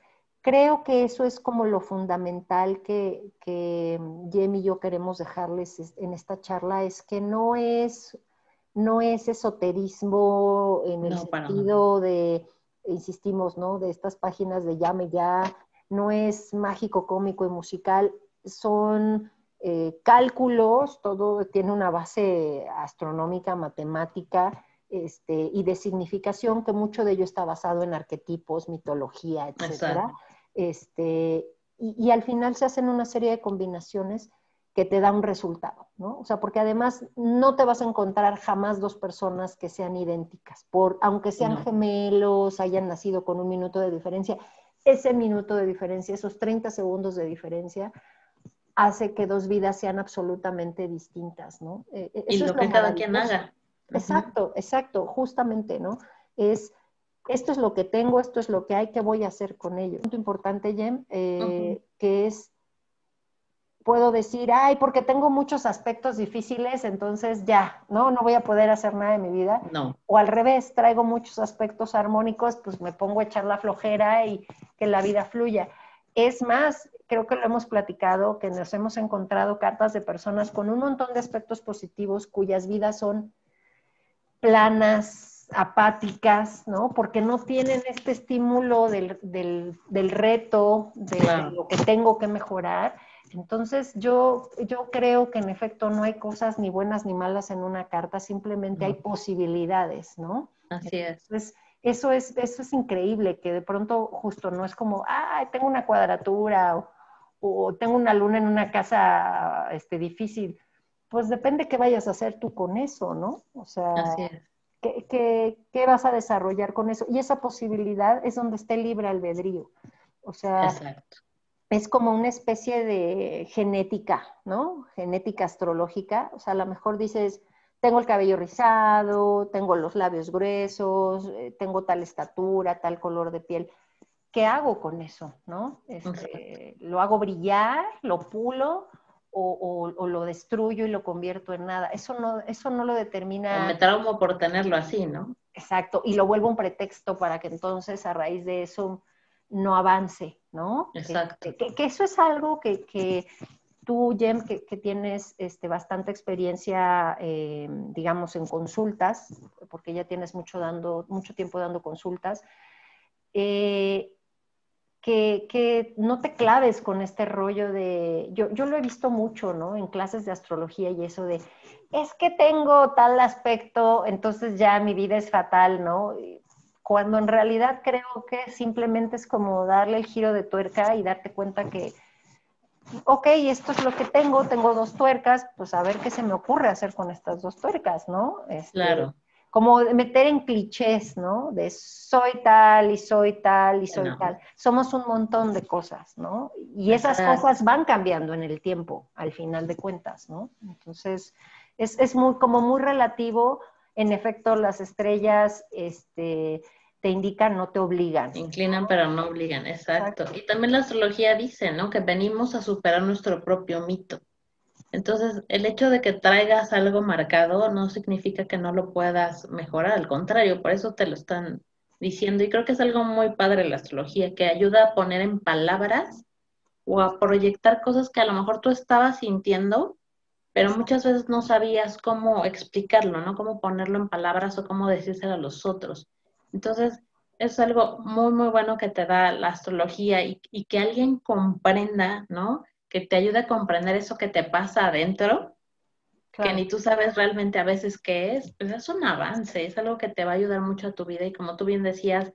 creo que eso es como lo fundamental que Jem y yo queremos dejarles en esta charla, es que no es no es esoterismo en el No, para nada. sentido de, insistimos, ¿no? De estas páginas de llame ya, no es mágico, cómico y musical, son cálculos, todo tiene una base astronómica, matemática, y de significación, que mucho de ello está basado en arquetipos, mitología, etcétera. Exacto. Y al final se hacen una serie de combinaciones que te da un resultado, ¿no? O sea, porque además no te vas a encontrar jamás dos personas que sean idénticas, aunque sean No. gemelos, hayan nacido con un minuto de diferencia, ese minuto de diferencia, esos 30 segundos de diferencia, hace que dos vidas sean absolutamente distintas, ¿no? Y Eso es lo lo que cada quien maravilloso. haga. Ujú. Exacto, exacto, justamente, ¿no? Es, esto es lo que tengo, esto es lo que hay, ¿qué voy a hacer con ello? Un punto importante, Jem, Ujú. que es, puedo decir, ay, porque tengo muchos aspectos difíciles, entonces ya, ¿no? No voy a poder hacer nada de mi vida. No, O al revés, traigo muchos aspectos armónicos, pues me pongo a echar la flojera y que la vida fluya. Es más, creo que lo hemos platicado, que nos hemos encontrado cartas de personas con un montón de aspectos positivos cuyas vidas son planas, apáticas, ¿no? Porque no tienen este estímulo del reto, de claro. lo que tengo que mejorar. Entonces, yo creo que en efecto no hay cosas ni buenas ni malas en una carta, simplemente hay No, posibilidades, ¿no? así es. Entonces, eso es increíble, que de pronto justo no es como, ah, tengo una cuadratura o tengo una luna en una casa difícil. Pues depende qué vayas a hacer tú con eso, ¿no? O sea, Así es. ¿qué vas a desarrollar con eso? Y esa posibilidad es donde está el libre albedrío. O sea, Exacto. es como una especie de genética, ¿no? Genética astrológica. O sea, a lo mejor dices, tengo el cabello rizado, tengo los labios gruesos, tengo tal estatura, tal color de piel. ¿Qué hago con eso? ¿No? Exacto. ¿Lo hago brillar? ¿Lo pulo? O lo destruyo y lo convierto en nada. Eso no lo O me determina. traumo por tenerlo así, ¿no? Exacto, y lo vuelvo un pretexto para que entonces a raíz de eso no avance, ¿no? Exacto. Que eso es algo que tú, Jem, que tienes bastante experiencia, digamos, en consultas, porque ya tienes mucho tiempo dando consultas, eh, que no te claves con este rollo de, yo lo he visto mucho, ¿no? En clases de astrología y eso de, es que tengo tal aspecto, entonces ya mi vida es fatal, ¿no? Cuando en realidad creo que simplemente es como darle el giro de tuerca y darte cuenta que, ok, esto es lo que tengo dos tuercas, pues a ver qué se me ocurre hacer con estas dos tuercas, ¿no? Claro. Como meter en clichés, ¿no? De soy tal y soy tal y soy No. tal. Somos un montón de cosas, ¿no? Y esas Exacto. cosas van cambiando en el tiempo, al final de cuentas, ¿no? Entonces, es muy, como muy relativo. En efecto, las estrellas, te indican, no te obligan. Inclinan pero no obligan, exacto. Exacto. Y también la astrología dice, ¿no? Que venimos a superar nuestro propio mito. Entonces, el hecho de que traigas algo marcado no significa que no lo puedas mejorar, al contrario, por eso te lo están diciendo. Y creo que es algo muy padre la astrología, que ayuda a poner en palabras o a proyectar cosas que a lo mejor tú estabas sintiendo, pero muchas veces no sabías cómo explicarlo, ¿no? Cómo ponerlo en palabras o cómo decírselo a los otros. Entonces, es algo muy, muy bueno que te da la astrología y que alguien comprenda, ¿no? Que te ayude a comprender eso que te pasa adentro, que Claro. ni tú sabes realmente a veces qué es, pues es un avance, es algo que te va a ayudar mucho a tu vida y como tú bien decías,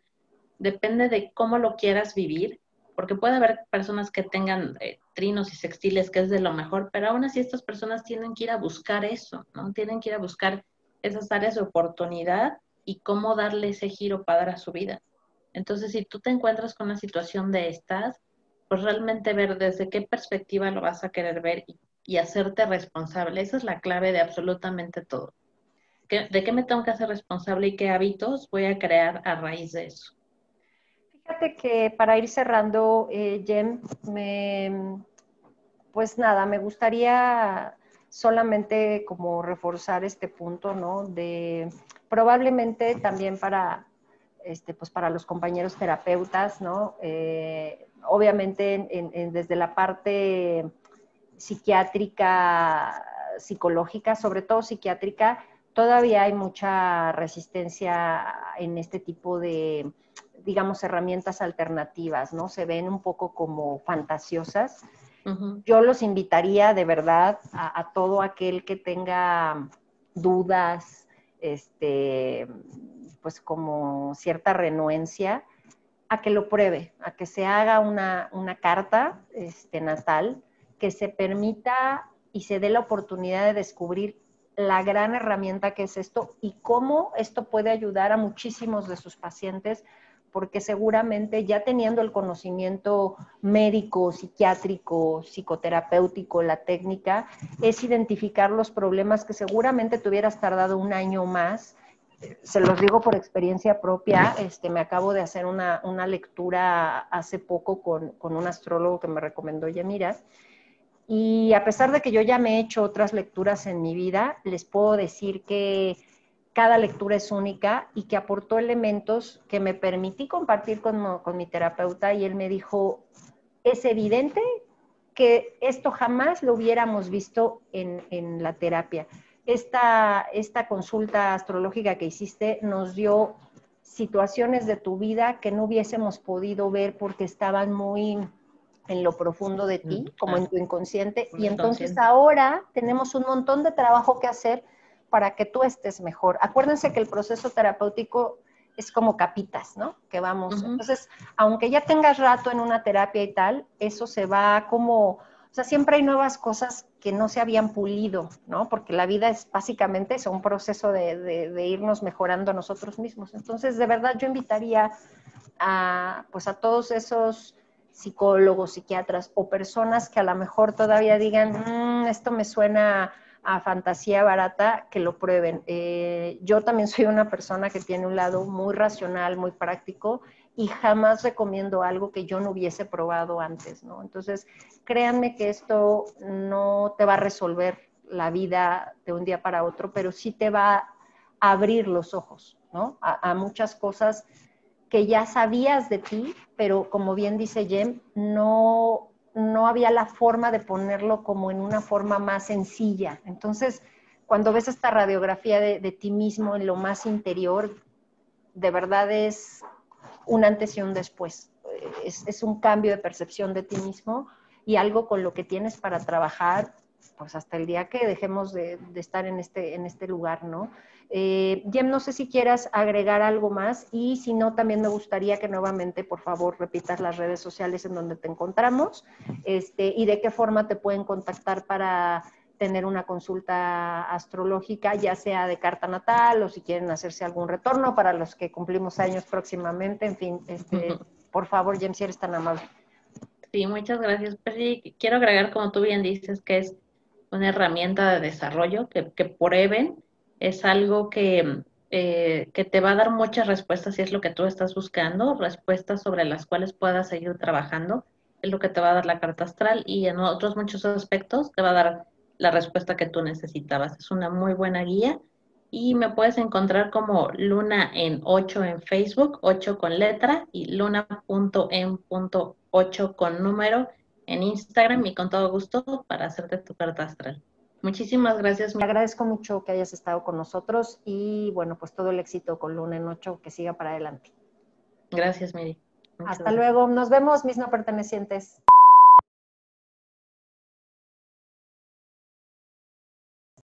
depende de cómo lo quieras vivir, porque puede haber personas que tengan trinos y sextiles, que es de lo mejor, pero aún así estas personas tienen que ir a buscar eso, ¿no? Tienen que ir a buscar esas áreas de oportunidad y cómo darle ese giro padre a su vida. Entonces, si tú te encuentras con una situación de estas, pues realmente ver desde qué perspectiva lo vas a querer ver y hacerte responsable. Esa es la clave de absolutamente todo. ¿De qué me tengo que hacer responsable y qué hábitos voy a crear a raíz de eso? Fíjate que para ir cerrando, Jem, pues nada, me gustaría solamente como reforzar este punto, ¿no? De probablemente también pues para los compañeros terapeutas, ¿no? Obviamente desde la parte psiquiátrica, psicológica, sobre todo psiquiátrica, todavía hay mucha resistencia en este tipo de, digamos, herramientas alternativas, ¿no? Se ven un poco como fantasiosas. Yo los invitaría de verdad a todo aquel que tenga dudas, pues como cierta renuencia, a que lo pruebe, a que se haga una carta natal, que se permita y se dé la oportunidad de descubrir la gran herramienta que es esto y cómo esto puede ayudar a muchísimos de sus pacientes, porque seguramente ya teniendo el conocimiento médico, psiquiátrico, psicoterapéutico, la técnica, es identificar los problemas que seguramente te hubieras tardado un año más. Se los digo por experiencia propia, me acabo de hacer una lectura hace poco con un astrólogo que me recomendó Yamira, y a pesar de que yo ya me he hecho otras lecturas en mi vida, les puedo decir que cada lectura es única y que aportó elementos que me permití compartir con mi terapeuta, y él me dijo, es evidente que esto jamás lo hubiéramos visto en la terapia. Esta consulta astrológica que hiciste nos dio situaciones de tu vida que no hubiésemos podido ver porque estaban muy en lo profundo de ti, como en tu inconsciente, y entonces ahora tenemos un montón de trabajo que hacer para que tú estés mejor. Acuérdense que el proceso terapéutico es como capitas, ¿no? Que vamos. Entonces, aunque ya tengas rato en una terapia y tal, eso se va como, o sea, siempre hay nuevas cosas que no se habían pulido, ¿no? Porque la vida es básicamente eso, un proceso de irnos mejorando a nosotros mismos. Entonces, de verdad, yo invitaría pues a todos esos psicólogos, psiquiatras o personas que a lo mejor todavía digan, esto me suena a fantasía barata, que lo prueben. Yo también soy una persona que tiene un lado muy racional, muy práctico, y jamás recomiendo algo que yo no hubiese probado antes, ¿no? Entonces, créanme que esto no te va a resolver la vida de un día para otro, pero sí te va a abrir los ojos, ¿no? A muchas cosas que ya sabías de ti, pero como bien dice Jem, no había la forma de ponerlo como en una forma más sencilla. Entonces, cuando ves esta radiografía de ti mismo en lo más interior, de verdad es un antes y un después. Es un cambio de percepción de ti mismo y algo con lo que tienes para trabajar, pues hasta el día que dejemos de estar en este lugar, ¿no? Jem, no sé si quieras agregar algo más, y si no, también me gustaría que nuevamente, por favor, repitas las redes sociales en donde te encontramos, y de qué forma te pueden contactar para tener una consulta astrológica, ya sea de carta natal o si quieren hacerse algún retorno para los que cumplimos años próximamente. En fin, por favor, Jem, si eres tan amable. Sí, muchas gracias. Pues sí, quiero agregar, como tú bien dices, que es una herramienta de desarrollo, que prueben, es algo que te va a dar muchas respuestas si es lo que tú estás buscando, respuestas sobre las cuales puedas seguir trabajando, es lo que te va a dar la carta astral, y en otros muchos aspectos te va a dar la respuesta que tú necesitabas. Es una muy buena guía, y me puedes encontrar como Luna en 8 en Facebook, 8 con letra, y luna.en.8 con número en Instagram, y con todo gusto para hacerte tu carta astral. Muchísimas gracias. Te agradezco mucho que hayas estado con nosotros, y bueno, pues todo el éxito con Luna en 8, que siga para adelante. Gracias, Miri. Hasta luego. Nos vemos, mis no pertenecientes.